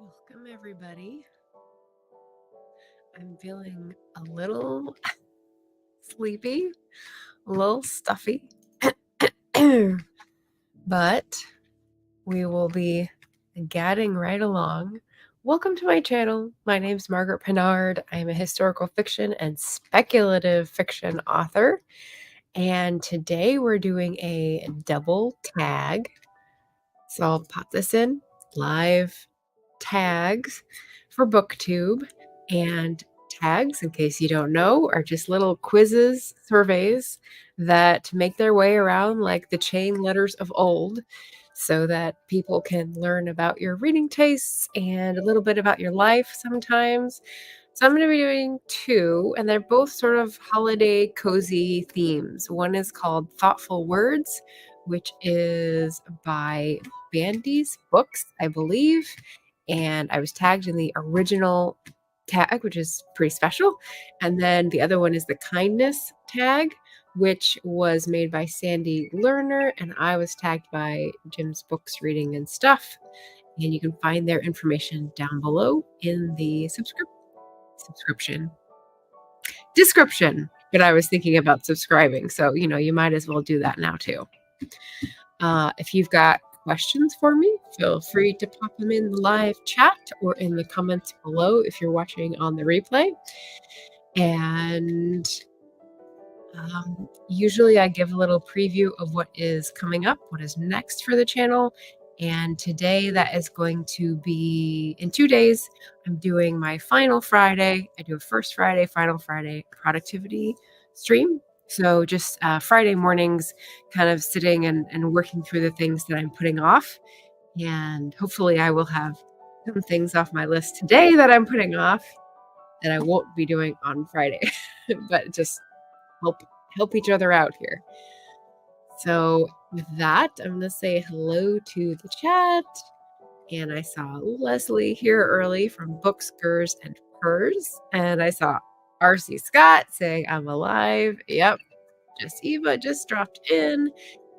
Welcome, everybody. I'm feeling a little sleepy, a little stuffy, but we will be gadding right along. Welcome to my channel. My name's Margaret Pinard. I'm a historical fiction and speculative fiction author. And today we're doing a double tag. So I'll pop this in, live tags for Booktube. And tags, in case you don't know, are just little quizzes, surveys that make their way around like the chain letters of old so that people can learn about your reading tastes and a little bit about your life sometimes. So I'm going to be doing two, and they're both sort of holiday cozy themes. One is called Thoughtful Words, which is by Bandy's Books, I believe. And I was tagged in the original tag, which is pretty special. And then the other one is the Kindness tag, which was made by Sandy Lerner, and I was tagged by Jim's Books, Reading and Stuff. And you can find their information down below in the description. But I was thinking about subscribing, so you might as well do that now too. If you've got questions for me, feel free to pop them in the live chat or in the comments below if you're watching on the replay. And usually I give a little preview of what is coming up, what is next for the channel. And today that is going to be, in 2 days, I'm doing my final Friday. I do a first Friday, final Friday productivity stream. So just Friday mornings, kind of sitting and working through the things that I'm putting off. And hopefully I will have some things off my list today that I'm putting off that I won't be doing on Friday, but just help each other out here. So with that, I'm going to say hello to the chat. And I saw Leslie here early from Books, Gers, and Purrs. And I saw R.C. Scott saying I'm alive. Yep. Just Eva just dropped in.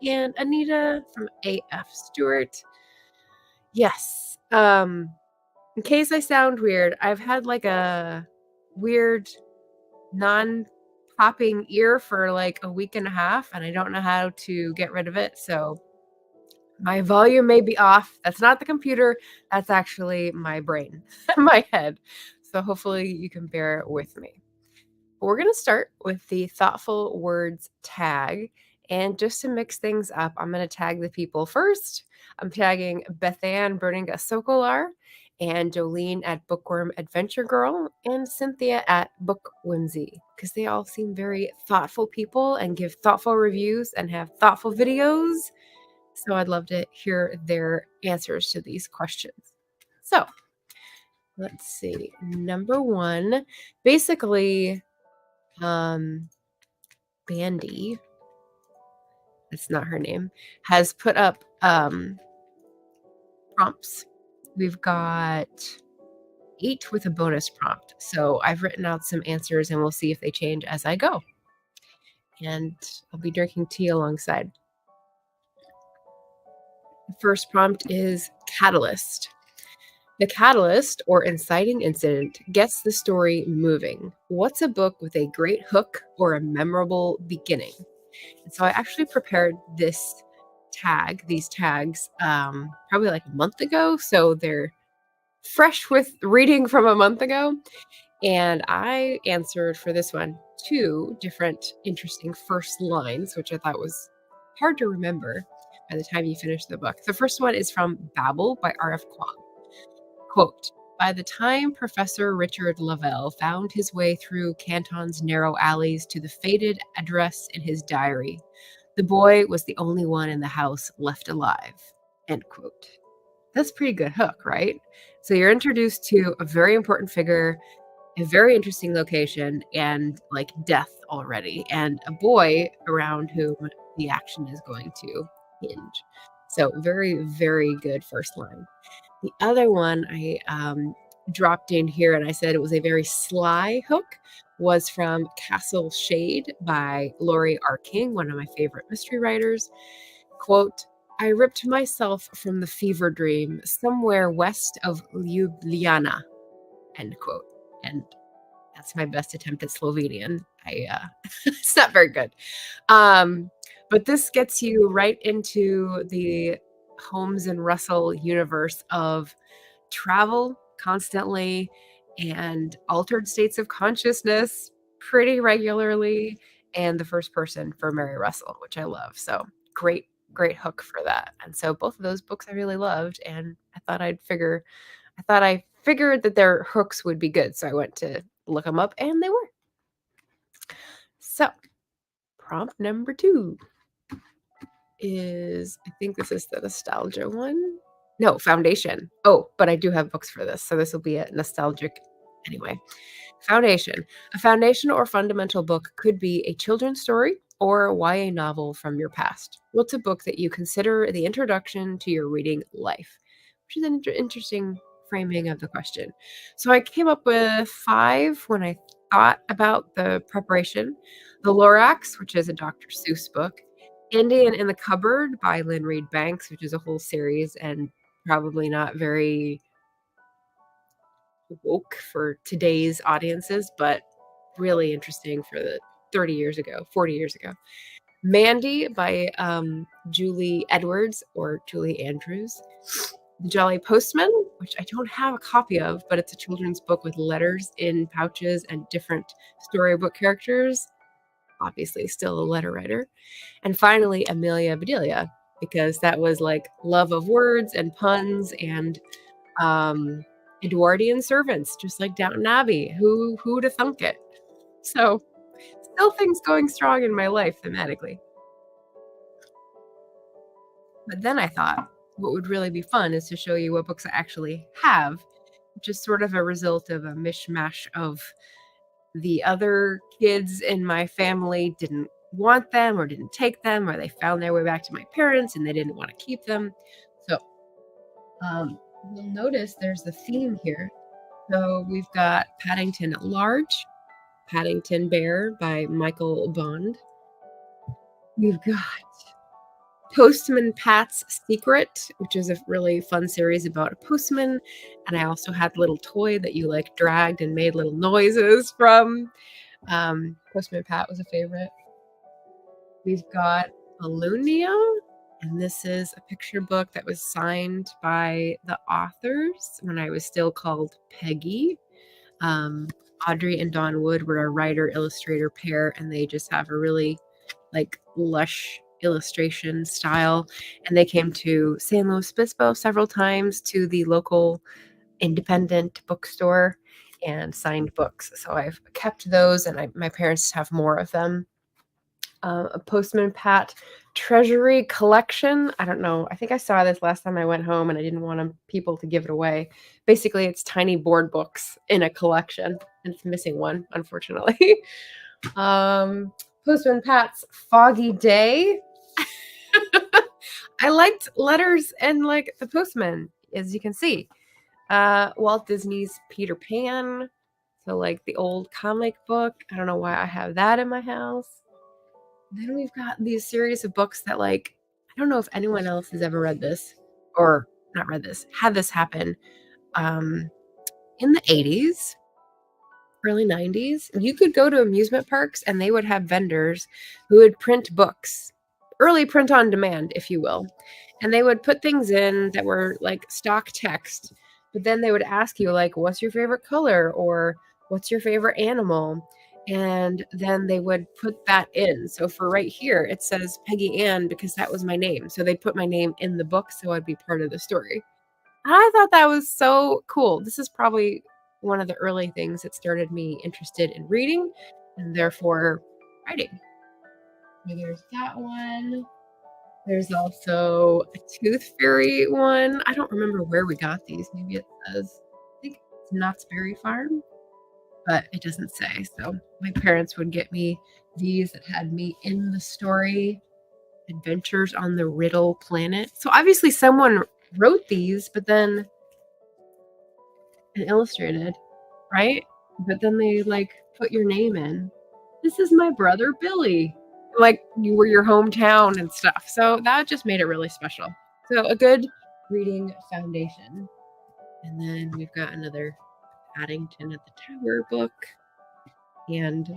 And Anita from A.F. Stewart. Yes. In case I sound weird, I've had like a weird non-popping ear for like a week and a half, and I don't know how to get rid of it. So my volume may be off. That's not the computer. That's actually my brain, my head. So hopefully you can bear with me. We're going to start with the Thoughtful Words tag. And just to mix things up, I'm going to tag the people first. I'm tagging Beth Ann burning a socolar, and Jolene at Bookworm Adventure Girl, and Cynthia at Book Whimsy, because they all seem very thoughtful people and give thoughtful reviews and have thoughtful videos. So I'd love to hear their answers to these questions. So let's see. Number one, basically, Bandy, that's not her name, has put up prompts. We've got 8 with a bonus prompt. So I've written out some answers and we'll see if they change as I go. And I'll be drinking tea alongside. The first prompt is catalyst. The catalyst, or inciting incident, gets the story moving. What's a book with a great hook or a memorable beginning? And so I actually prepared these tags, probably like a month ago. So they're fresh with reading from a month ago. And I answered for this one 2 different interesting first lines, which I thought was hard to remember by the time you finish the book. The first one is from Babel by R.F. Kuang. Quote, "By the time Professor Richard Lavelle found his way through Canton's narrow alleys to the faded address in his diary, the boy was the only one in the house left alive." End quote. That's a pretty good hook, right? So you're introduced to a very important figure, a very interesting location, and like death already, and a boy around whom the action is going to hinge. So very, very good first line. The other one I dropped in here, and I said it was a very sly hook, was from Castle Shade by Laurie R. King, one of my favorite mystery writers. Quote, I ripped myself from the fever dream somewhere west of Ljubljana, end quote. And that's my best attempt at Slovenian. It's not very good. Um, but this gets you right into the Holmes and Russell universe of travel constantly and altered states of consciousness pretty regularly, and the first person for Mary Russell, which I love. So great hook for that. And so both of those books I really loved, and I thought I figured that their hooks would be good. So I went to look them up and they were. So prompt number 2 is, I think this is the nostalgia one. No, foundation. Oh, but I do have books for this. So this will be a nostalgic anyway. Foundation. A foundation or fundamental book could be a children's story or a YA novel from your past. What's a book that you consider the introduction to your reading life? Which is an interesting framing of the question. So I came up with 5 when I thought about the preparation. The Lorax, which is a Dr. Seuss book. Indian in the Cupboard by Lynn Reed Banks, which is a whole series and probably not very woke for today's audiences, but really interesting for the 40 years ago. Mandy by Julie Edwards or Julie Andrews. The Jolly Postman, which I don't have a copy of, but it's a children's book with letters in pouches and different storybook characters. Obviously, still a letter writer. And finally, Amelia Bedelia, because that was like love of words and puns and Edwardian servants, just like Downton Abbey. Who'd have thunk it? So, still things going strong in my life thematically. But then I thought, what would really be fun is to show you what books I actually have, which is sort of a result of a mishmash of the other kids in my family didn't want them or didn't take them, or they found their way back to my parents and they didn't want to keep them. So you'll notice there's a theme here. So we've got Paddington at Large, Paddington Bear by Michael Bond. We've got Postman Pat's Secret, which is a really fun series about a postman. And I also had a little toy that you like dragged and made little noises from. Postman Pat was a favorite. We've got Balloonia, and this is a picture book that was signed by the authors when I was still called Peggy. Audrey and Dawn Wood were a writer-illustrator pair, and they just have a really like lush illustration style. And they came to San Luis Obispo several times to the local independent bookstore and signed books. So I've kept those, and my parents have more of them. A Postman Pat Treasury Collection. I don't know. I think I saw this last time I went home and I didn't want people to give it away. Basically, it's tiny board books in a collection, and it's missing one, unfortunately. Postman Pat's Foggy Day. I liked letters and like the postman, as you can see. Walt Disney's Peter Pan. So like the old comic book. I don't know why I have that in my house. Then we've got these series of books that like, I don't know if anyone else has ever read this or not read this, had this happen. In the 80s, early 90s, you could go to amusement parks and they would have vendors who would print books, early print on demand, if you will. And they would put things in that were like stock text, but then they would ask you like, what's your favorite color? Or what's your favorite animal? And then they would put that in. So for right here, it says Peggy Ann because that was my name. So they put my name in the book so I'd be part of the story. And I thought that was so cool. This is probably one of the early things that started me interested in reading and therefore writing. So there's that one. There's also a Tooth Fairy one. I don't remember where we got these. Maybe it says, I think it's Knott's Berry Farm, but it doesn't say. So my parents would get me these that had me in the story, Adventures on the Riddle Planet. So obviously someone wrote these, but then and illustrated, right? But then they like put your name in. This is my brother Billy. like you were your hometown and stuff. So that just made it really special. So a good reading foundation. And then we've got another Paddington at the Tower book. And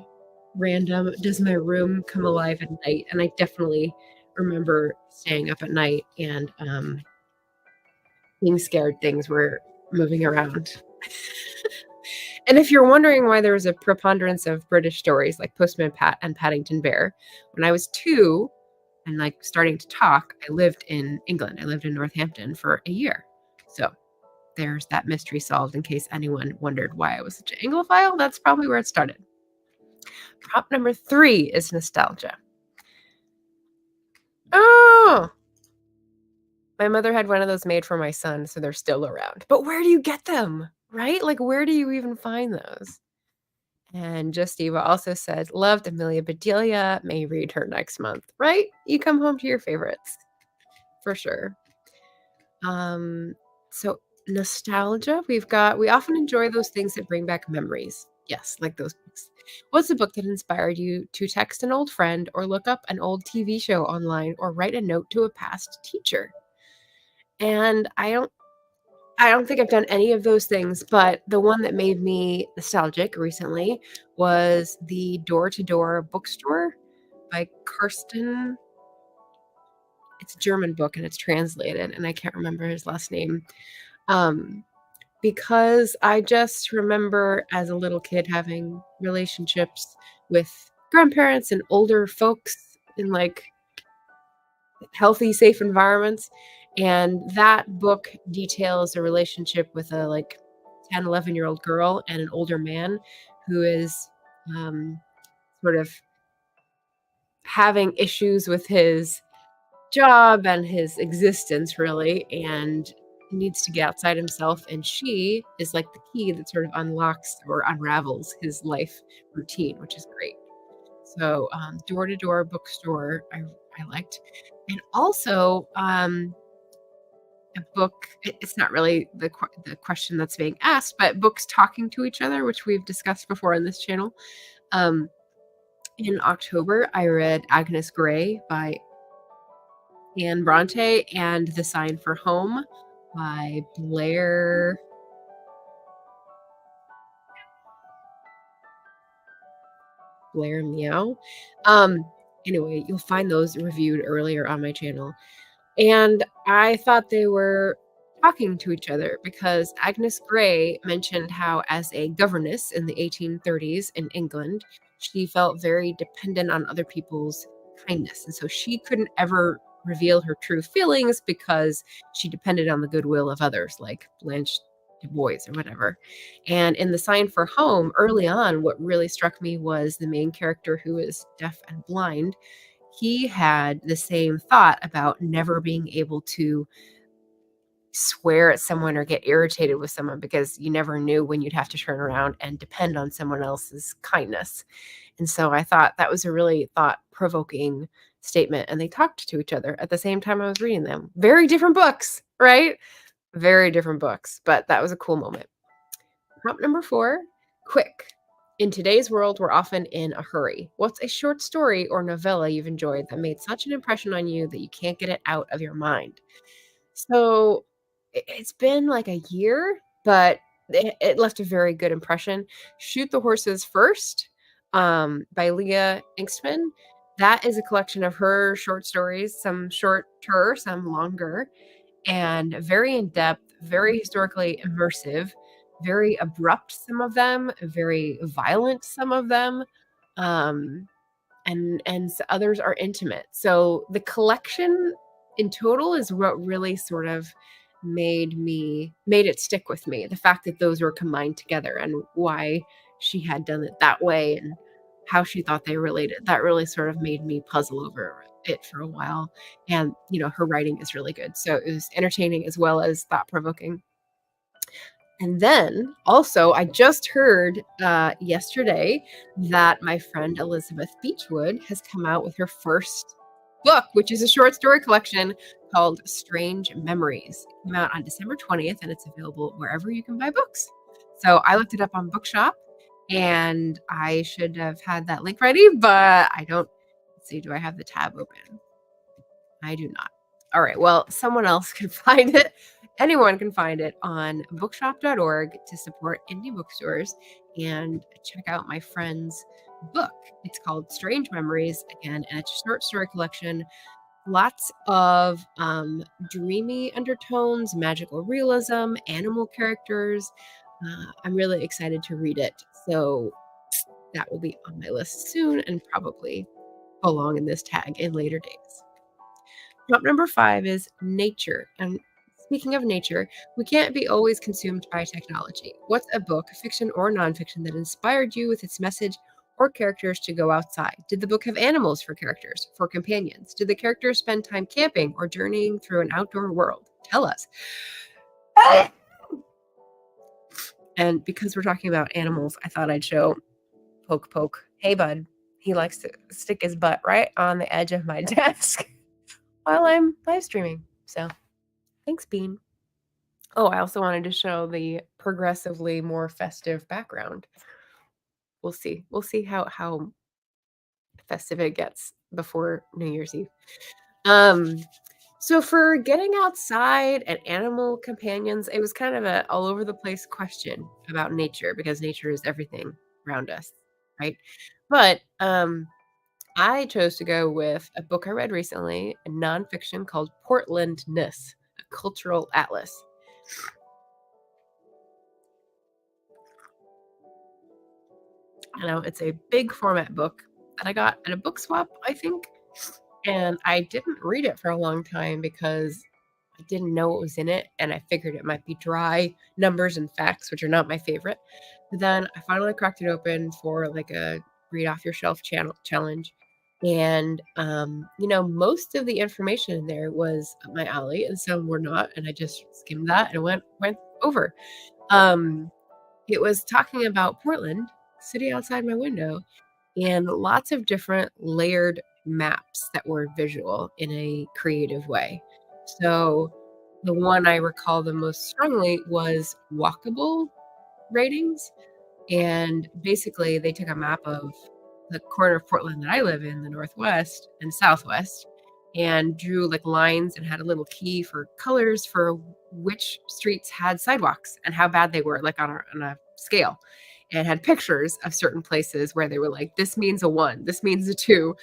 random, does my room come alive at night? And I definitely remember staying up at night and being scared things were moving around. And if you're wondering why there was a preponderance of British stories like Postman Pat and Paddington Bear, when I was 2 and like starting to talk, I lived in England. I lived in Northampton for a year. So there's that mystery solved in case anyone wondered why I was such an Anglophile. That's probably where it started. Prop number 3 is nostalgia. Oh, my mother had one of those made for my son, so they're still around. But where do you get them, right? Like, where do you even find those? And Just Eva also said, loved Amelia Bedelia, may read her next month, right? You come home to your favorites, for sure. So nostalgia, we often enjoy those things that bring back memories. Yes, like those books. What's a book that inspired you to text an old friend or look up an old TV show online or write a note to a past teacher? And I don't think I've done any of those things, but the one that made me nostalgic recently was the Door-to-Door Bookstore by Karsten. It's a German book and it's translated, and I can't remember his last name. Because I just remember as a little kid having relationships with grandparents and older folks in like healthy, safe environments. And that book details a relationship with a like 10, 11-year-old girl and an older man who is sort of having issues with his job and his existence, really, and needs to get outside himself. And she is like the key that sort of unlocks or unravels his life routine, which is great. So Door-to-Door Bookstore, I liked. And also a book, it's not really the question that's being asked, but books talking to each other, which we've discussed before on this channel. In October, I read Agnes Grey by Anne Bronte and The Sign for Home by Blair Meow. Anyway, you'll find those reviewed earlier on my channel. And I thought they were talking to each other because Agnes Grey mentioned how, as a governess in the 1830s in England, she felt very dependent on other people's kindness. And so she couldn't ever reveal her true feelings because she depended on the goodwill of others, like Blanche Du Bois or whatever. And in The Sign for Home, early on, what really struck me was the main character, who is deaf and blind. He had the same thought about never being able to swear at someone or get irritated with someone because you never knew when you'd have to turn around and depend on someone else's kindness. And so I thought that was a really thought-provoking statement. And they talked to each other at the same time I was reading them. Very different books, right? Very different books, but that was a cool moment. Prompt number 4, quick. In today's world, we're often in a hurry. What's a short story or novella you've enjoyed that made such an impression on you that you can't get it out of your mind? So it's been like a year, but it left a very good impression. Shoot the Horses First by Leah Inkstman. That is a collection of her short stories, some shorter, some longer, and very in-depth, very historically immersive, very abrupt, some of them, very violent, some of them, and others are intimate. So the collection in total is what really sort of made it stick with me. The fact that those were combined together and why she had done it that way and how she thought they related, that really sort of made me puzzle over it for a while. And her writing is really good, so it was entertaining as well as thought-provoking. And then also, I just heard yesterday that my friend Elizabeth Beechwood has come out with her first book, which is a short story collection called Strange Memories. It came out on December 20th, and it's available wherever you can buy books. So I looked it up on Bookshop, and I should have had that link ready, but I don't. Let's see, do I have the tab open? I do not. All right, well, someone else can find it. Anyone can find it on bookshop.org to support indie bookstores and check out my friend's book. It's called Strange Memories, again, and it's a short story collection. Lots of dreamy undertones, magical realism, animal characters. I'm really excited to read it. So that will be on my list soon and probably belong in this tag in later days. Prompt number 5 is nature. And speaking of nature, we can't be always consumed by technology. What's a book, fiction or nonfiction, that inspired you with its message or characters to go outside? Did the book have animals for characters, for companions? Did the characters spend time camping or journeying through an outdoor world? Tell us. And because we're talking about animals, I thought I'd show Poke Poke. Hey, bud. He likes to stick his butt right on the edge of my desk while I'm live streaming. So thanks, Bean. Oh, I also wanted to show the progressively more festive background. We'll see. We'll see how festive it gets before New Year's Eve. So for getting outside and animal companions, it was kind of a all over the place question about nature because nature is everything around us, right? But I chose to go with a book I read recently, a nonfiction called Portlandness, a cultural atlas. I know it's a big format book that I got at a book swap, I think. And I didn't read it for a long time because I didn't know what was in it. And I figured it might be dry numbers and facts, which are not my favorite. But then I finally cracked it open for like a read off your shelf challenge. And, most of the information in there was up my alley and some were not. And I just skimmed that and went over. It was talking about Portland, city outside my window, and lots of different layered maps that were visual in a creative way. So the one I recall the most strongly was walkable ratings. And basically, they took a map of the corner of Portland that I live in, the Northwest and Southwest, and drew like lines and had a little key for colors for which streets had sidewalks and how bad they were, like on a scale, and had pictures of certain places where they were like, this means a 1, this means a 2,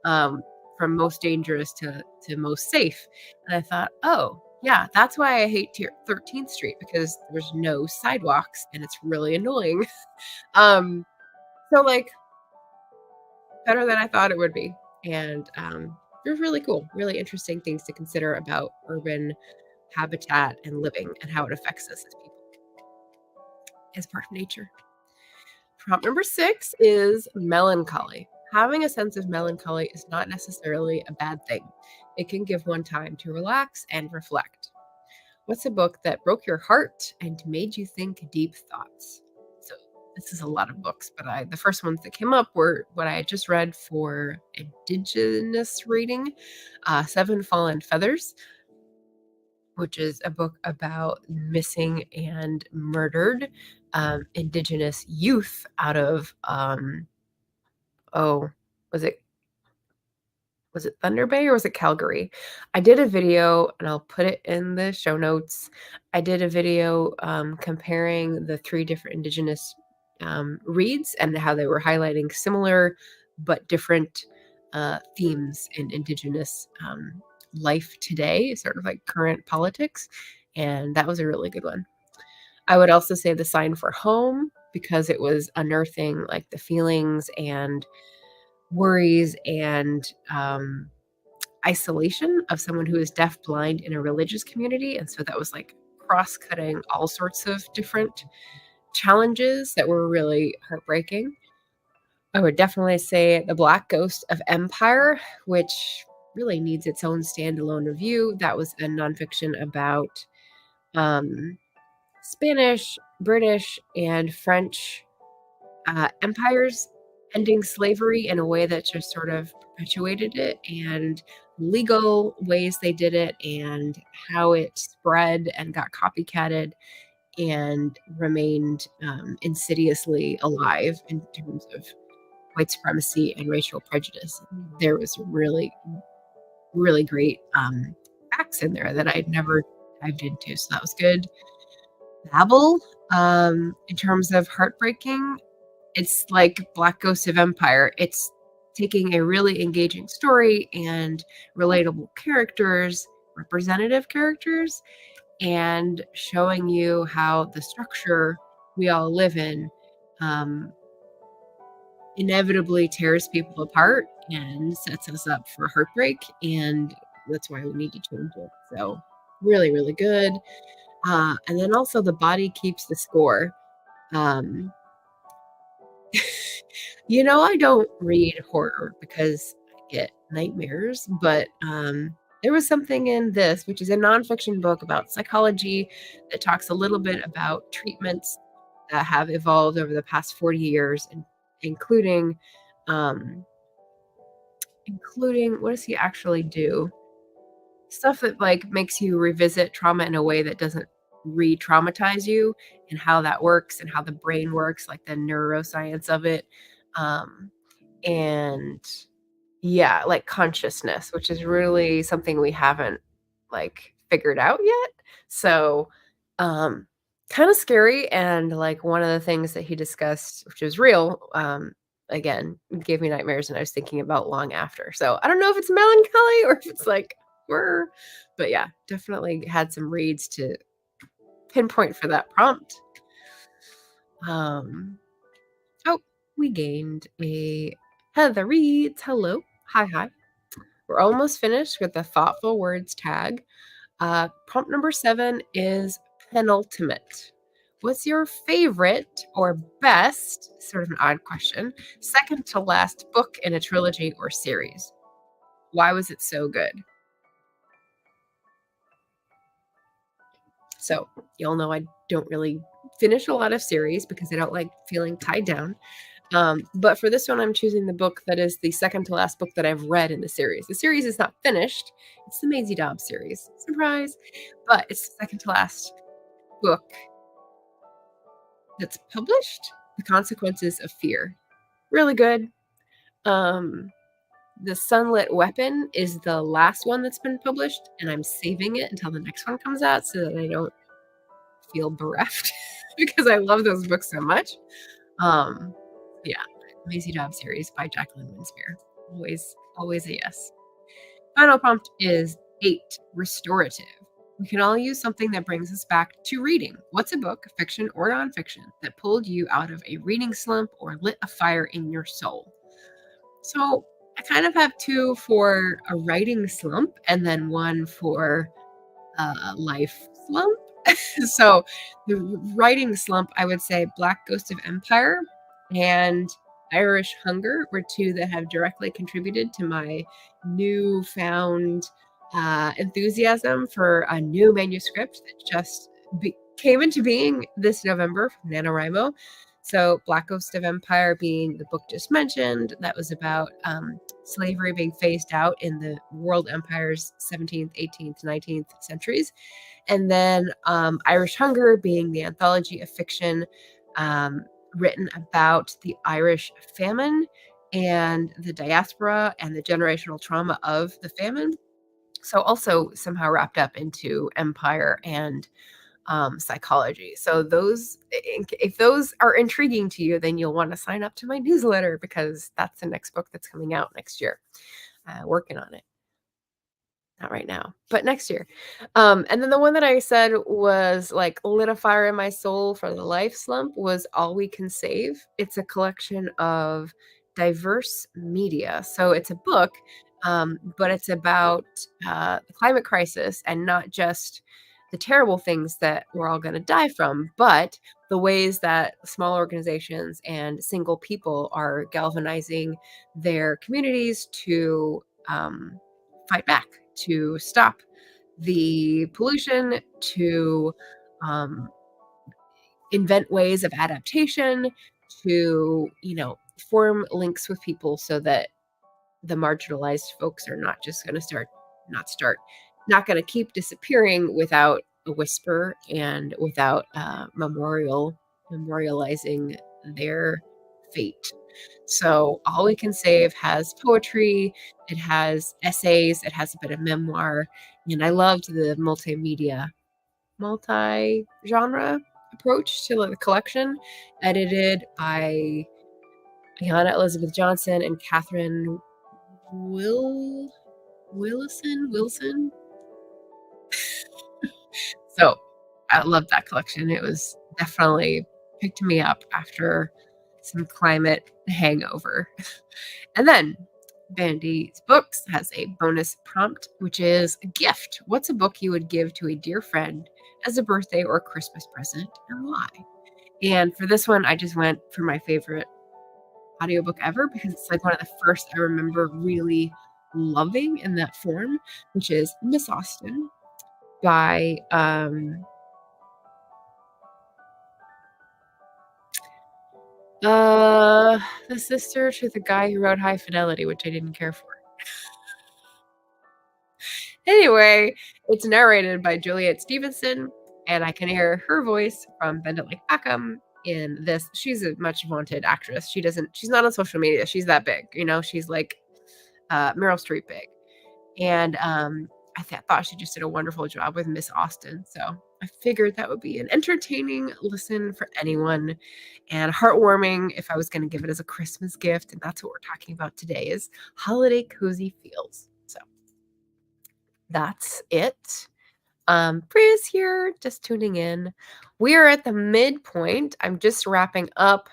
from most dangerous to most safe. And I thought, oh, yeah, that's why I hate 13th Street, because there's no sidewalks and it's really annoying. So like better than I thought it would be. And it was really cool, really interesting things to consider about urban habitat and living and how it affects us as people as part of nature. Prompt number 6 is melancholy. Having a sense of melancholy is not necessarily a bad thing. It can give one time to relax and reflect. What's a book that broke your heart and made you think deep thoughts? So this is a lot of books, but the first ones that came up were what I had just read for Indigenous reading, Seven Fallen Feathers, which is a book about missing and murdered Indigenous youth out of, was it Thunder Bay or was it Calgary? I did a video, and I'll put it in the show notes. I did a video comparing the 3 different Indigenous reads and how they were highlighting similar but different themes in Indigenous life today, sort of like current politics. And that was a really good one. I would also say The Sign for Home, because it was unearthing like the feelings and worries and isolation of someone who is deaf-blind in a religious community. And so that was like cross-cutting all sorts of different challenges that were really heartbreaking. I would definitely say The Black Ghost of Empire, which really needs its own standalone review. That was a nonfiction about Spanish, British, and French empires ending slavery in a way that just sort of perpetuated it, and legal ways they did it, and how it spread and got copycatted and remained insidiously alive in terms of white supremacy and racial prejudice. There was really, really great facts in there that I'd never dived into, so that was good. Babel, in terms of heartbreaking, it's like Black Ghost of Empire. It's taking a really engaging story and relatable characters, representative characters, and showing you how the structure we all live in um, inevitably tears people apart and sets us up for heartbreak. And that's why we need to change it. So, really, really good. And then also, The Body Keeps the Score. Um, I don't read horror because I get nightmares, but there was something in this, which is a nonfiction book about psychology that talks a little bit about treatments that have evolved over the past 40 years, and including um, including what does he actually do? Stuff that like makes you revisit trauma in a way that doesn't re-traumatize you, and how that works and how the brain works, like the neuroscience of it. Um, and yeah, like consciousness, which is really something we haven't like figured out yet. So, um, kind of scary. And like one of the things that he discussed, which is real, again, gave me nightmares, and I was thinking about long after. So I don't know if it's melancholy or if it's like horror, but yeah, definitely had some reads to pinpoint for that prompt. Um, oh, we gained a Heather reads. Hello. Hi. We're almost finished with the thoughtful words tag. Prompt number 7 is penultimate. What's your favorite or best, sort of an odd question, second to last book in a trilogy or series? Why was it so good? So, you'll know I don't really finish a lot of series because I don't like feeling tied down. But for this one, I'm choosing the book that is the second to last book that I've read in the series. The series is not finished. It's the Maisie Dobbs series. Surprise. But it's the second to last book that's published. The Consequences of Fear. Really good. The Sunlit Weapon is the last one that's been published, and I'm saving it until the next one comes out so that I don't feel bereft because I love those books so much. Yeah, Maisie Dobbs series by Jacqueline Winspear. Always a yes. Final prompt is 8, restorative. We can all use something that brings us back to reading. What's a book, fiction or nonfiction, that pulled you out of a reading slump or lit a fire in your soul? So I kind of have 2 for a writing slump and then 1 for a life slump. So the writing slump, I would say Black Ghost of Empire and Irish Hunger were 2 that have directly contributed to my newfound enthusiasm for a new manuscript that just came into being this November from NaNoWriMo. So Black Ghost of Empire being the book just mentioned, that was about slavery being phased out in the world empires 17th, 18th, 19th centuries. And then Irish Hunger being the anthology of fiction written about the Irish famine and the diaspora and the generational trauma of the famine. So also somehow wrapped up into empire and psychology. So those, if those are intriguing to you, then you'll want to sign up to my newsletter because that's the next book that's coming out next year. Working on it. Not right now, but next year. And then the one that I said was like lit a fire in my soul for the life slump was All We Can Save. It's a collection of diverse media. So it's a book, but it's about the climate crisis, and not just the terrible things that we're all going to die from, but the ways that small organizations and single people are galvanizing their communities to fight back, to stop the pollution, to invent ways of adaptation, to, form links with people so that the marginalized folks are not just going to not going to keep disappearing without a whisper and without memorializing their fate. So All We Can Save has poetry, it has essays, it has a bit of memoir, and I loved the multi-genre approach to the collection, edited by Ayana Elizabeth Johnson and Catherine Wilson. So I love that collection. It was definitely picked me up after some climate hangover. And then Bandy's Books has a bonus prompt, which is a gift. What's a book you would give to a dear friend as a birthday or Christmas present, and why? And for this one, I just went for my favorite audiobook ever because it's like one of the first I remember really loving in that form, which is Miss Austen by the sister to the guy who wrote High Fidelity, which I didn't care for. Anyway, it's narrated by Juliet Stevenson, and I can hear her voice from Benedict Beckham in this. She's a much vaunted actress. She's not on social media. She's that big, she's like Meryl Streep big. And I thought she just did a wonderful job with Miss Austen. So I figured that would be an entertaining listen for anyone and heartwarming if I was going to give it as a Christmas gift. And that's what we're talking about today is holiday cozy feels. So that's it. Priya's here, just tuning in. We are at the midpoint. I'm just wrapping up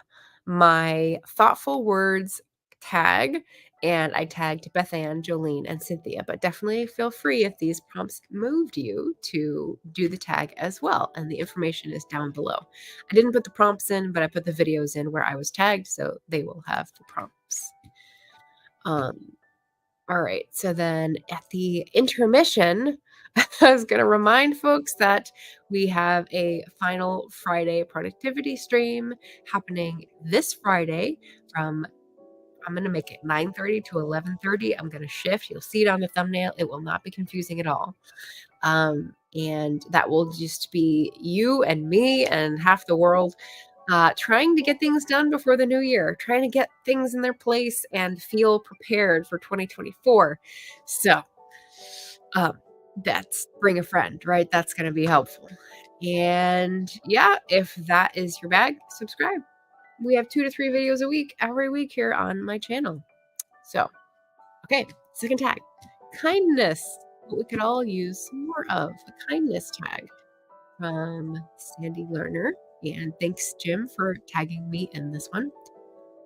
my thoughtful words tag, and I tagged Beth Ann, Jolene, and Cynthia, but definitely feel free if these prompts moved you to do the tag as well, and the information is down below. I didn't put the prompts in, but I put the videos in where I was tagged, so they will have the prompts. All right, so then at the intermission, I was going to remind folks that we have a final Friday productivity stream happening this Friday from, I'm going to make it 9:30 to 11:30. I'm going to shift. You'll see it on the thumbnail. It will not be confusing at all. And that will just be you and me and half the world trying to get things done before the new year, trying to get things in their place and feel prepared for 2024. So that's bring a friend, right? That's going to be helpful. And yeah, if that is your bag, subscribe. We have 2 to 3 videos a week, every week here on my channel. So, okay, second tag, kindness. What we could all use more of, a kindness tag from Sandy Lerner. And thanks, Jim, for tagging me in this one.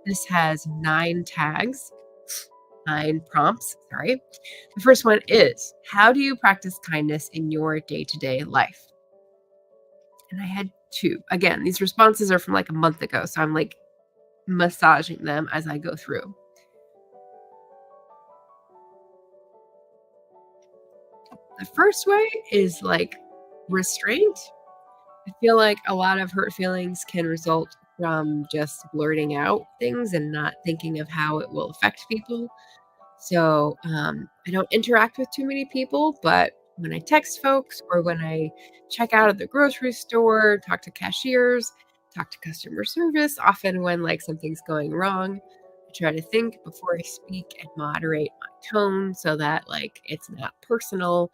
This has 9 tags, 9 prompts, sorry. The first one is, how do you practice kindness in your day-to-day life? And I had 2. Again, these responses are from like a month ago, so I'm like massaging them as I go through. The first way is like restraint. I feel like a lot of hurt feelings can result from just blurting out things and not thinking of how it will affect people. So I don't interact with too many people, but when I text folks or when I check out at the grocery store, talk to cashiers, talk to customer service, often when like something's going wrong, I try to think before I speak and moderate my tone so that like it's not personal.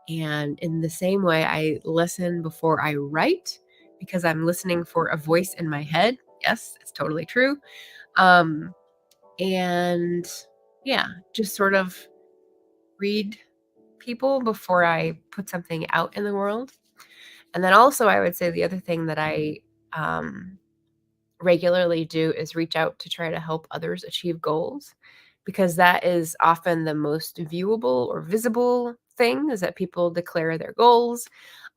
And in the same way, I listen before I write because I'm listening for a voice in my head. Yes, it's totally true. And yeah, just sort of read people before I put something out in the world. And then also, I would say the other thing that I regularly do is reach out to try to help others achieve goals, because that is often the most viewable or visible thing, is that people declare their goals.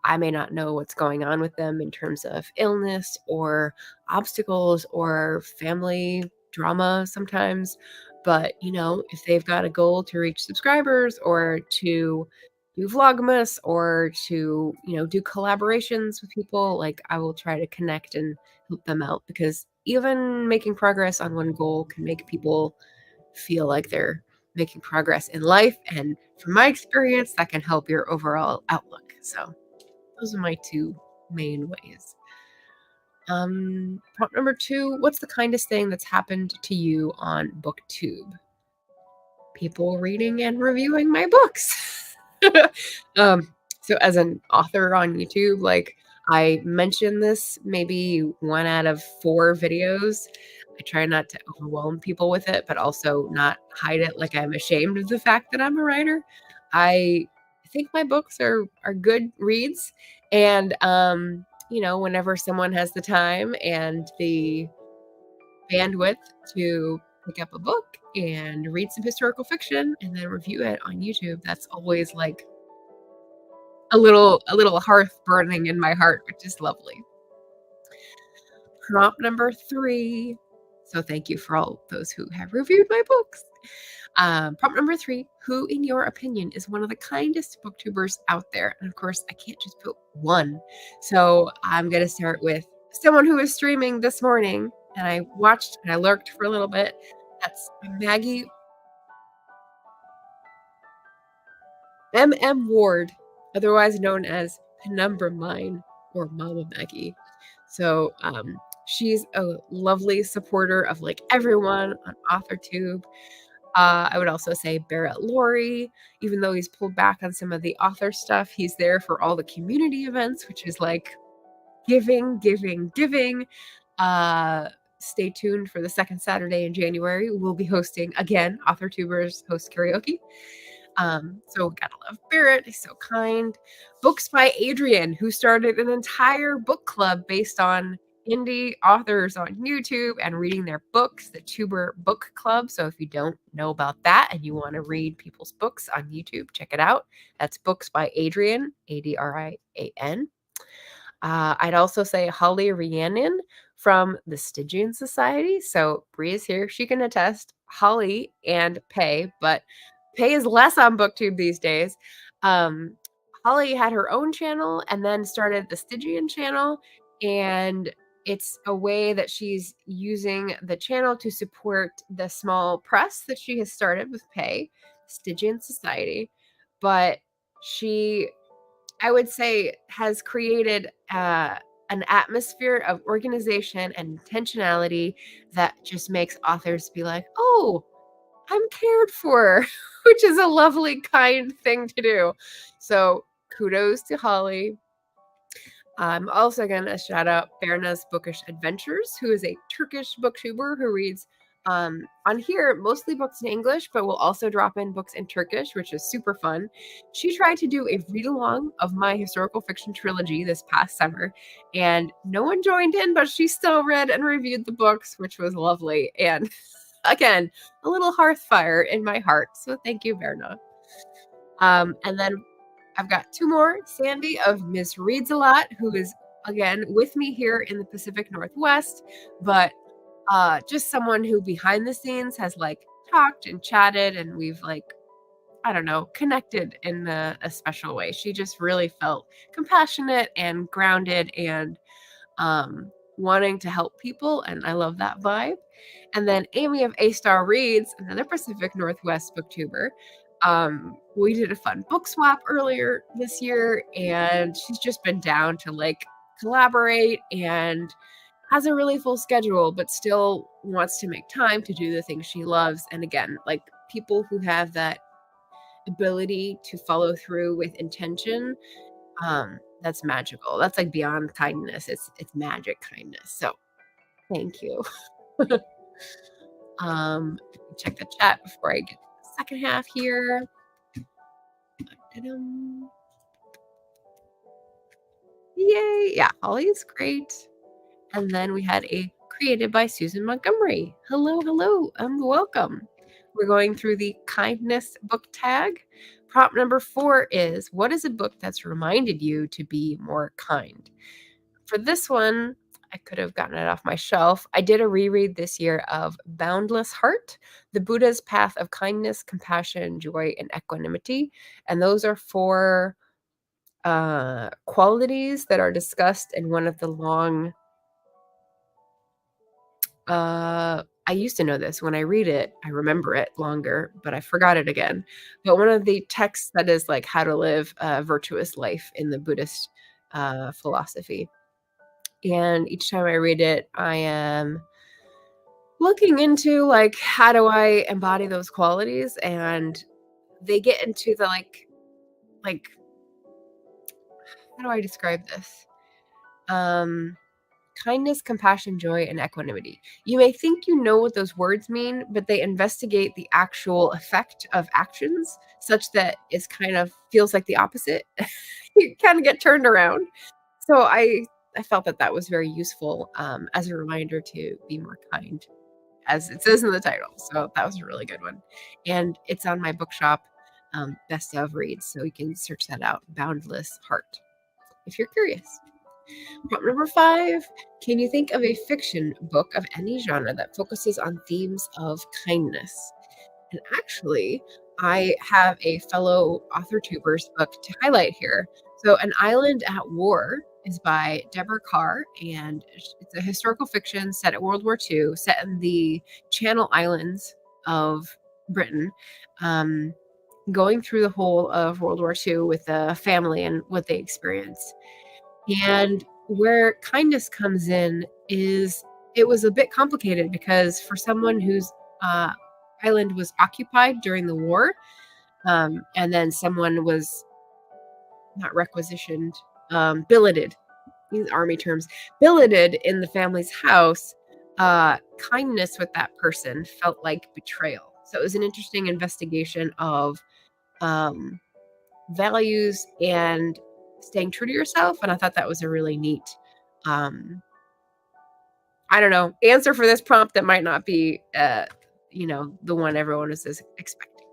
I may not know what's going on with them in terms of illness or obstacles or family drama sometimes. But, if they've got a goal to reach subscribers or to do Vlogmas or to, do collaborations with people, like I will try to connect and help them out, because even making progress on one goal can make people feel like they're making progress in life. And from my experience, that can help your overall outlook. So those are my 2 main ways. Prompt number 2, what's the kindest thing that's happened to you on Booktube? People reading and reviewing my books. Um, so as an author on YouTube, like, I mention this maybe 1 out of 4 videos. I try not to overwhelm people with it, but also not hide it like I'm ashamed of the fact that I'm a writer. I think my books are good reads, and, whenever someone has the time and the bandwidth to pick up a book and read some historical fiction and then review it on YouTube, that's always like a little hearth burning in my heart, which is lovely. Prompt number 3. So thank you for all those who have reviewed my books. Prompt number 3, who in your opinion is one of the kindest booktubers out there? And of course, I can't just put one. So I'm going to start with someone who was streaming this morning and I watched and I lurked for a little bit. That's Maggie M.M. Ward, otherwise known as Penumbra Mine or Mama Maggie. So she's a lovely supporter of like everyone on AuthorTube. I would also say Barrett Laurie, even though he's pulled back on some of the author stuff, he's there for all the community events, which is like giving, giving, giving. Stay tuned for the second Saturday in January. We'll be hosting again AuthorTubers host karaoke. So gotta love Barrett. He's so kind. Books by Adrian, who started an entire book club based on indie authors on YouTube and reading their books, the Tuber Book Club. So if you don't know about that and you want to read people's books on YouTube, check it out. That's Books by Adrian, Adrian. I'd also say Holly Rhiannon from the Stygian Society. So Bree is here. She can attest. Holly and Pay, but Pay is less on BookTube these days. Holly had her own channel and then started the Stygian channel. And it's a way that she's using the channel to support the small press that she has started with Pay, Stygian Society. But she, I would say, has created an atmosphere of organization and intentionality that just makes authors be like, oh, I'm cared for, which is a lovely, kind thing to do. So kudos to Holly. I'm also going to shout out Berna's Bookish Adventures, who is a Turkish booktuber who reads on here mostly books in English, but will also drop in books in Turkish, which is super fun. She tried to do a read-along of my historical fiction trilogy this past summer, and no one joined in, but she still read and reviewed the books, which was lovely. And again, a little hearth fire in my heart. So thank you, Berna. And then I've got 2 more. Sandy of Miss Reads a Lot, who is, again, with me here in the Pacific Northwest, but just someone who behind the scenes has like talked and chatted and we've like, I don't know, connected in a special way. She just really felt compassionate and grounded and wanting to help people. And I love that vibe. And then Amy of A Star Reads, another Pacific Northwest booktuber. We did a fun book swap earlier this year, and she's just been down to like collaborate and has a really full schedule, but still wants to make time to do the things she loves. And again, like people who have that ability to follow through with intention, that's magical. That's like beyond kindness. It's magic kindness. So thank you. Check the chat before I get to the second half here. Yay! Yeah, Holly's great. And then we had a created by Susan Montgomery. Hello, hello, and welcome. We're going through the kindness book tag. Prompt number 4 is, what is a book that's reminded you to be more kind? For this one, I could have gotten it off my shelf. I did a reread this year of Boundless Heart, the Buddha's Path of Kindness, Compassion, Joy, and Equanimity. And those are 4 qualities that are discussed in one of the long... I used to know this. When I read it, I remember it longer, but I forgot it again. But one of the texts that is like how to live a virtuous life in the Buddhist philosophy. And each time I read it, I am looking into, like, how do I embody those qualities? And they get into the, like, how do I describe this? Um, Kindness, compassion, joy, and equanimity. You may think you know what those words mean, but they investigate the actual effect of actions such that it's kind of feels like the opposite. You kind of get turned around. So I felt that that was very useful, as a reminder to be more kind, as it says in the title. So that was a really good one. And it's on my Bookshop, best of reads. So you can search that out, Boundless Heart, if you're curious. Prompt number 5. Can you think of a fiction book of any genre that focuses on themes of kindness? And actually, I have a fellow author tubers book to highlight here. So, An Island at War is by Deborah Carr, and it's a historical fiction set at World War II, set in the Channel Islands of Britain, um, going through the whole of World War II with the family and what they experienced. And where kindness comes in is it was a bit complicated because for someone whose uh, island was occupied during the war, and then someone was not requisitioned, billeted, these army terms, billeted in the family's house, kindness with that person felt like betrayal. So it was an interesting investigation of um, values and staying true to yourself. And I thought that was a really neat, um, I don't know, answer for this prompt that might not be, the one everyone is expecting.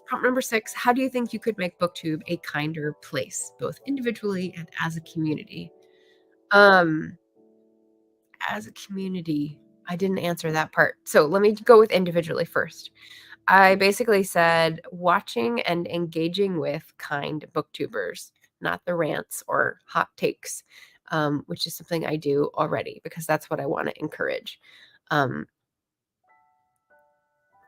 Prompt number 6. How do you think you could make Booktube a kinder place, both individually and as a community? Um, as a community, I didn't answer that part. So let me go with individually first. I basically said watching and engaging with kind booktubers, not the rants or hot takes, which is something I do already because that's what I want to encourage. Um,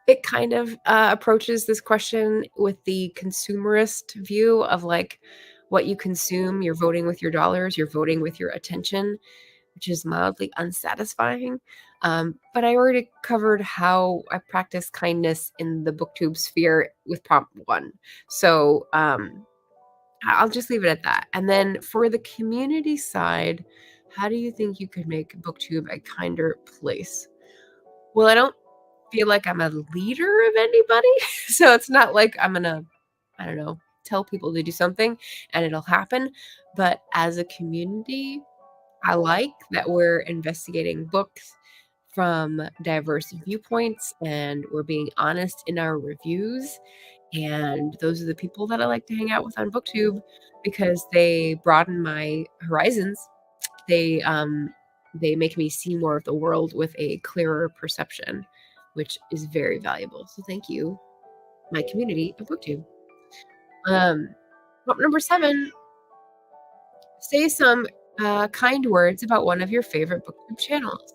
it kind of approaches this question with the consumerist view of like what you consume, you're voting with your dollars, you're voting with your attention, which is mildly unsatisfying. But I already covered how I practice kindness in the booktube sphere with prompt 1. So I'll just leave it at that. And then for the community side, how do you think you could make booktube a kinder place? Well, I don't feel like I'm a leader of anybody. So it's not like I'm going to, I don't know, tell people to do something and it'll happen. But as a community, I like that we're investigating books from diverse viewpoints and we're being honest in our reviews. And those are the people that I like to hang out with on Booktube because they broaden my horizons. They make me see more of the world with a clearer perception, which is very valuable. So thank you, my community of Booktube. Prompt number 7. Say some kind words about one of your favorite Booktube channels.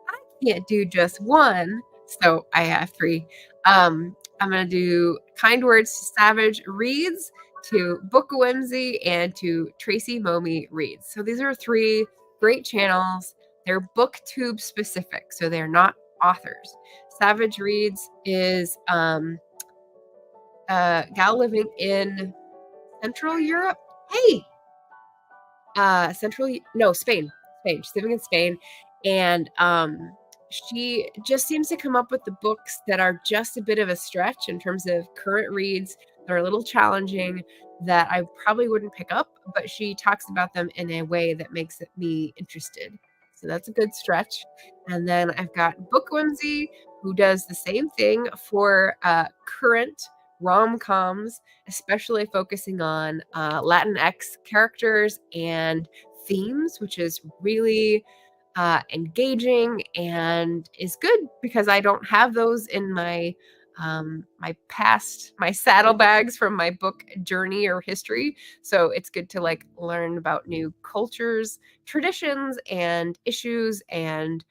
I can't do just one, so I have 3. I'm gonna do kind words to Savage Reads, to Book Whimsy, and to Tracy Momi Reads. So these are 3 great channels. They're Booktube specific, so they're not authors. Savage Reads is a gal living in Central Europe. Hey, Spain. She's living in Spain, and she just seems to come up with the books that are just a bit of a stretch in terms of current reads that are a little challenging that I probably wouldn't pick up, but she talks about them in a way that makes me interested. So that's a good stretch. And then I've got Book Whimsy, who does the same thing for current rom-coms, especially focusing on Latinx characters and themes, which is really engaging and is good because I don't have those in my my saddlebags from my book journey or history. So it's good to like learn about new cultures, traditions, and issues and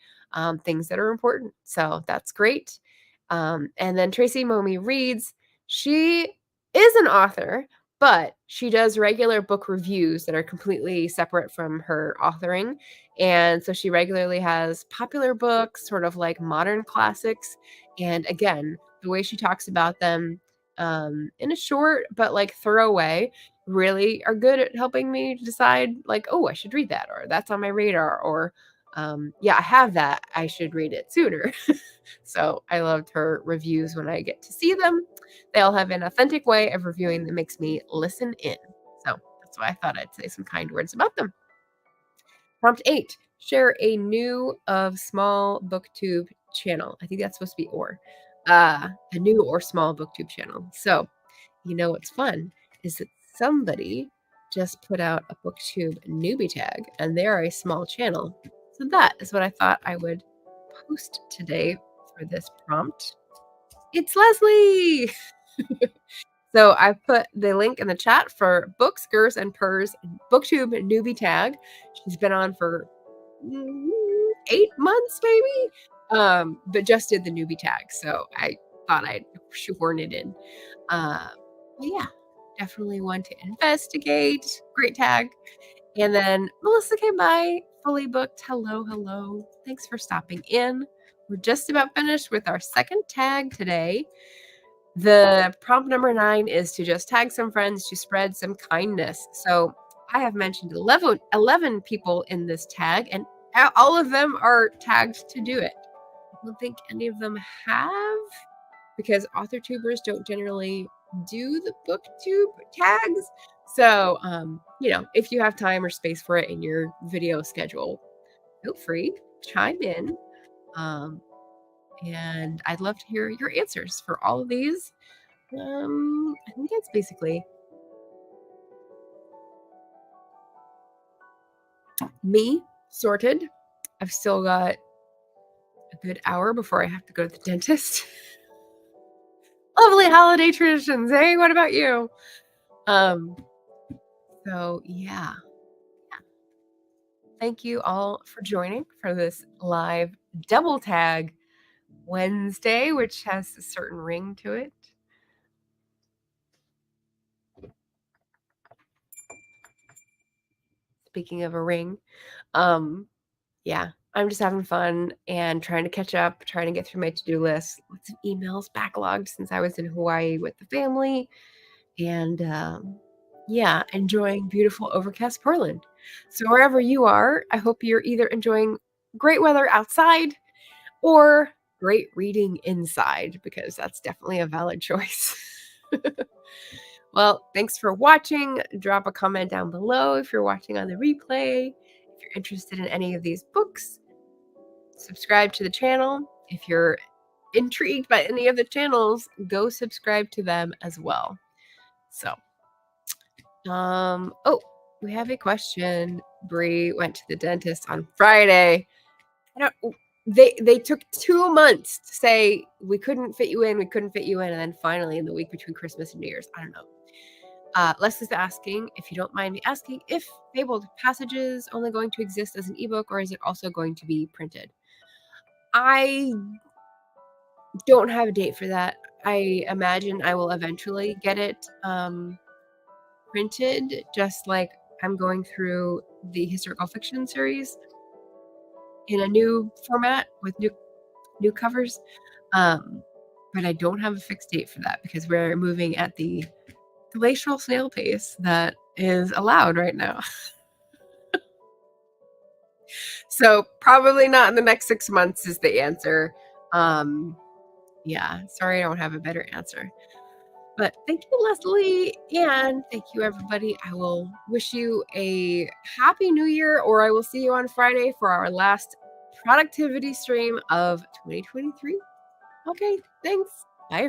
things that are important. So that's great. And then Tracy Momi Reads. She is an author, But she does regular book reviews that are completely separate from her authoring, and so she regularly has popular books, sort of like modern classics, and again, the way she talks about them, in a short but, like, thorough way, really are good at helping me decide, like, "Oh, I should read that," or "That's on my radar," or, "Yeah, I have that. I should read it sooner." So, I loved her reviews when I get to see them. They all have an authentic way of reviewing that makes me listen in. So, that's why I thought I'd say some kind words about them. Prompt 8, share a new of small Booktube channel. I think that's supposed to be or. A new or small Booktube channel. So, you know what's fun is that somebody just put out a Booktube newbie tag, and they are a small channel. So that is what I thought I would post today for this prompt. It's Leslie! So I put the link in the chat for Books, Gers, and Purrs Booktube newbie tag. She's been on for 8 months maybe, but just did the newbie tag. So I thought I'd shoehorn it in. But yeah, definitely one to investigate. Great tag. And then Melissa came by, fully booked. Hello, hello. Thanks for stopping in. We're just about finished with our second tag today. The prompt number 9 is to just tag some friends to spread some kindness. So I have mentioned 11 people in this tag, and all of them are tagged to do it. I don't think any of them have, because author tubers don't generally do the booktube tags. So, if you have time or space for it in your video schedule, feel free, chime in. And I'd love to hear your answers for all of these. I think that's basically me sorted. I've still got a good hour before I have to go to the dentist. Lovely holiday traditions. Hey, what about you? So yeah. Thank you all for joining for this live double tag Wednesday, which has a certain ring to it. Speaking of a ring, yeah, I'm just having fun and trying to catch up, trying to get through my to-do list. Lots of emails backlogged since I was in Hawaii with the family, and yeah, enjoying beautiful overcast Portland. So wherever you are, I hope you're either enjoying great weather outside or great reading inside, because that's definitely a valid choice. Well, thanks for watching. Drop a comment down below if you're watching on the replay. If you're interested in any of these books, subscribe to the channel. If you're intrigued by any of the channels, go subscribe to them as well. So, oh, we have a question. Bree went to the dentist on Friday. They took 2 months to say we couldn't fit you in, and then finally in the week between Christmas and New Year's. I don't know. Leslie's asking, if you don't mind me asking, if Fabled Passages only going to exist as an ebook, or is it also going to be printed? I don't have a date for that. I imagine I will eventually get it printed, just like I'm going through the historical fiction series in a new format with new covers. But I don't have a fixed date for that because we're moving at the glacial snail pace that is allowed right now. So probably not in the next 6 months is the answer. Yeah, sorry I don't have a better answer. But thank you, Leslie, and thank you, everybody. I will wish you a happy new year, or I will see you on Friday for our last productivity stream of 2023. Okay, thanks. Bye.